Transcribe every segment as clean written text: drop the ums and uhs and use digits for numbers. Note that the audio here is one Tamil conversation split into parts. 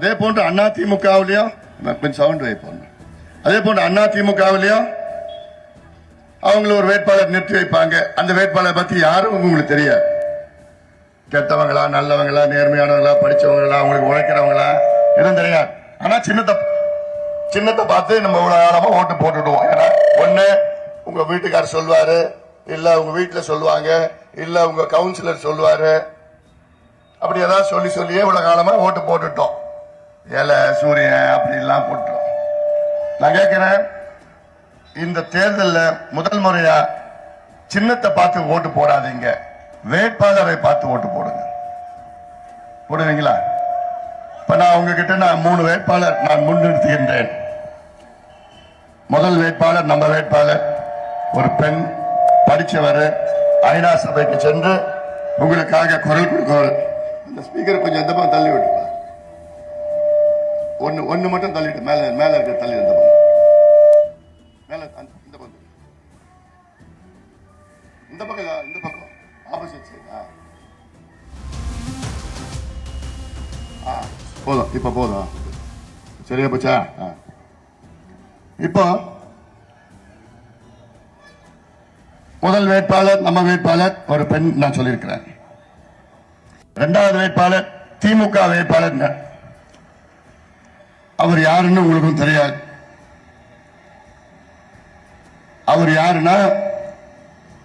அதே போன்று அதிமுகவிலையும் கொஞ்சம் சவுண்ட் வைப்போம். அதே போன்று அதிமுகவிலையும் அவங்கள ஒரு வேட்பாளர் நிறுத்தி வைப்பாங்க. அந்த வேட்பாளர் பத்தி யாரும் உங்களுக்கு தெரியாது. கெட்டவங்களா, நல்லவங்களா, நேர்மையானவங்களா, படிச்சவங்களா, அவங்களுக்கு உழைக்கிறவங்களா எதுவும் தெரியாது. ஆனா சின்னத்தை பார்த்து நம்ம இவ்வளவு காலமா ஓட்டு போட்டுடுவோம். ஏன்னா ஒண்ணு உங்க வீட்டுக்காரர் சொல்லுவாரு, இல்ல உங்க வீட்டுல சொல்லுவாங்க, இல்ல உங்க கவுன்சிலர் சொல்லுவாரு. அப்படி ஏதாவது சொல்லியே இவ்வளவு காலமா ஓட்டு போட்டுட்டோம். ஏழை சூரியன் அப்படி எல்லாம் போட்டோம். நான் கேட்கிறேன், இந்த தேர்தலில் முதல் முறையா சின்னத்தை பார்த்து ஓட்டு போடாதீங்க, வேட்பாளரை பார்த்து ஓட்டு போடுங்க. போடுவீங்களா? இப்ப நான் உங்ககிட்ட 3 வேட்பாளர் நான் முன்னிறுத்துகின்றேன். முதல் வேட்பாளர் நம்ம வேட்பாளர் ஒரு பெண், படிச்சவர், ஐநா சபைக்கு சென்று உங்களுக்காக குரல் கொடுக்கிறவர். இந்த ஸ்பீக்கர் கொஞ்சம் எந்த பக்கம் தள்ளி விட்டுப்பா. ஒன்னு மட்டும் தள்ளிட்டு மேல இருக்க தள்ளி இந்த பக்கம் இந்த பக்கம் ஆப்போசிட் சைடா. போதும், இப்ப போதும், சரியா போச்சா? இப்போ முதல் வேட்பாளர் நம்ம வேட்பாளர் ஒரு பெண் நான் சொல்லியிருக்கிறேன். இரண்டாவது வேட்பாளர் திமுக வேட்பாளர். அவர் யாருன்னு உங்களுக்கும் தெரியாது. அவர் யாருன்னா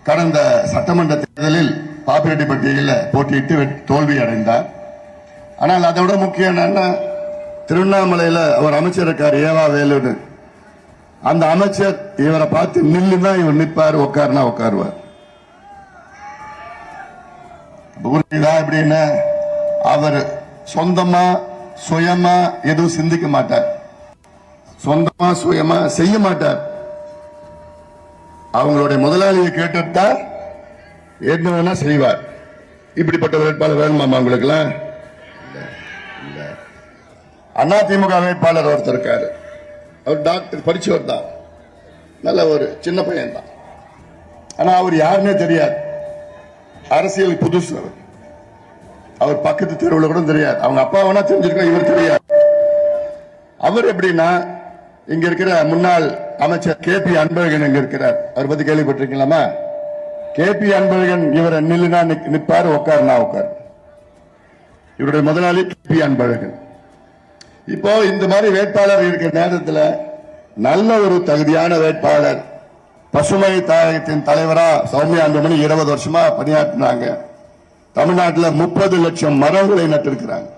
கடந்த சட்டமன்ற தேர்தலில் பாப்பிரெட்டிப்பட்டியில் போட்டியிட்டு தோல்வி அடைந்தார். ஆனால் அதை விட முக்கியம் என்னன்னா, திருவண்ணாமலையில் அவர் அமைச்சர் இருக்கார், ஏவா வேலுன்னு. அந்த அமைச்சர் இவரை பார்த்து நில்லுன்னா இவர் நிற்பார், உட்காருனா உட்காருவார். எப்படின்னா அவர் சொந்தமா சுயமா எதுவும் சிந்திக்க மாட்டார், சொந்தமா சுயமா செய்ய மாட்டார். அவங்களுடைய முதலாளியை கேட்டுட்டா என்ன வேணா செய்வார். இப்படிப்பட்ட வேட்பாளர் வேணுமாமா உங்களுக்கு எல்லாம்? அதிமுக வேட்பாளர் ஒருத்தர் இருக்காரு, அவர் டாக்டர் படிச்சவர் தான், நல்ல ஒரு சின்ன பையன் தான். ஆனா அவர் யாருன்னே தெரியாது, அரசியல் புதுசு. அவர் பக்கத்து தெருவில் கூட தெரியாது. அவங்க அப்பா வேணா தெரிஞ்சிருக்கோம், இவர் தெரியாது. அவர் எப்படின்னா, இங்க இருக்கிற முன்னாள் அமைச்சர் KP அன்பழகன் இங்க இருக்கிறார். அவர் பத்தி கேள்விப்பட்டிருக்கீங்களா? KP அன்பழகன் இவரை நில்லுனா நிற்பாரு, உட்காருனா உட்காரு. இவருடைய முதலாளி KP அன்பழகன். இப்போ இந்த மாதிரி வேட்பாளர் இருக்கிற நேரத்தில் நல்ல ஒரு தகுதியான வேட்பாளர், பசுமை தாயகத்தின் தலைவரா சௌமியா அன்புமணி 20 வருஷமா பணியாற்றினாங்க. தமிழ்நாட்டில் 30 லட்சம் மரங்களை நட்டிருக்கிறாங்க,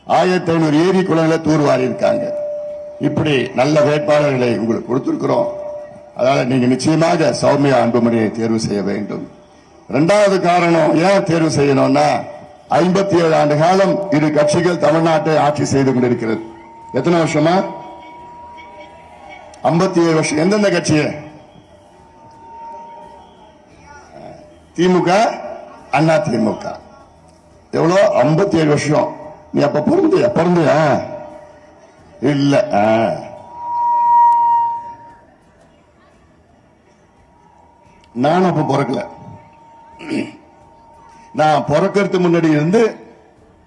1500 ஏரி குளங்களை தூர்வாரி இருக்காங்க. இப்படி நல்ல வேட்பாளர்களை உங்களுக்கு கொடுத்திருக்கிறோம். அதனால நீங்க நிச்சயமாக சௌமியா அன்புமணியை தேர்வு செய்ய வேண்டும். இரண்டாவது காரணம் ஏன் தேர்வு செய்யணும்னா, 57 ஆண்டு காலம் இரு கட்சிகள் தமிழ்நாட்டை ஆட்சி செய்து கொண்டிருக்கிறது. எத்தனை வருஷமா? 57 வருஷம். எந்தெந்த கட்சி? திமுக, அதிமுக. எவ்வளவு? 57 வருஷம். நீ அப்ப பிறந்தியா? இல்ல. நானும் அப்ப பிறக்கல. நான் பிறக்கிறதுக்கு முன்னாடி இருந்து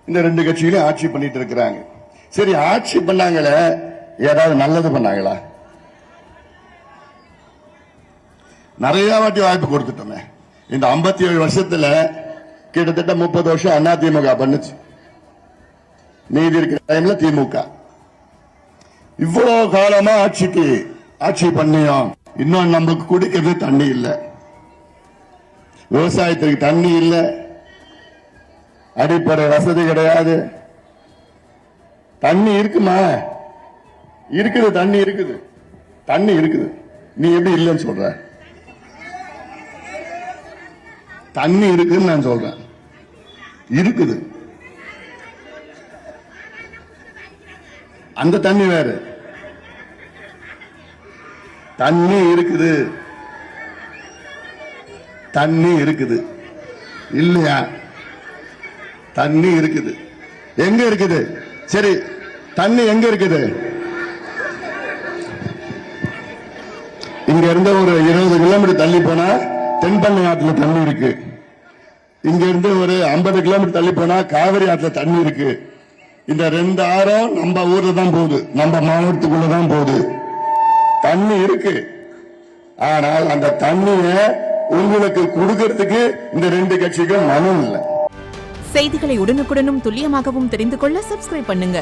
இந்த 2 கட்சிகளையும் ஆட்சி பண்ணிட்டு இருக்கிறாங்க. சரி, ஆட்சி பண்ணாங்களே, ஏதாவது நல்லது பண்ணாங்களா? நிறைய வாட்டி வாய்ப்பு கொடுத்துட்டோமே. இந்த 57 வருஷத்துல கிட்டத்தட்ட 30 வருஷம் அதிமுக பண்ணுச்சு, மீதி இருக்கிற டைம்ல திமுக. இவ்வளவு காலமா ஆட்சி பண்ணியும் இன்னும் நமக்கு குடிக்கிறது தண்ணி இல்லை, விவசாயத்துக்கு தண்ணி இல்லை, அடிப்படை வசதி கிடையாது. தண்ணி இருக்குமா? இருக்குது, தண்ணி இருக்குது, தண்ணி இருக்குது. நீ எப்படி இல்லைன்னு சொல்ற? தண்ணி இருக்குன்னு நான் சொல்றேன். இருக்குது. அந்த தண்ணி வேற. தண்ணி இருக்குது, தண்ணி இருக்குது இல்லையா? தண்ணி இருக்குது. எங்க இருக்குது? சரி, தண்ணி எங்க இருக்குது? இங்க இருந்து ஒரு 20 கிலோமீட்டர் தள்ளி போனா தென்பண்ணை ஆற்றுல தண்ணி இருக்கு. இங்க இருந்து ஒரு 50 கிலோமீட்டர் தள்ளி போனா காவிரி ஆற்றுல தண்ணி இருக்கு. இந்த 2 ஆறும் நம்ம ஊர்ல தான் போகுது, நம்ம மாவட்டத்துக்குள்ள தான் போகுது. தண்ணி இருக்கு, ஆனால் அந்த தண்ணிய உங்களுக்கு கொடுக்கறதுக்கு இந்த 2 கட்சிகள் மனம் இல்லை. செய்திகளை உடனுக்குடனும் துல்லியமாகவும் தெரிந்து கொள்ள சப்ஸ்கிரைப் பண்ணுங்க.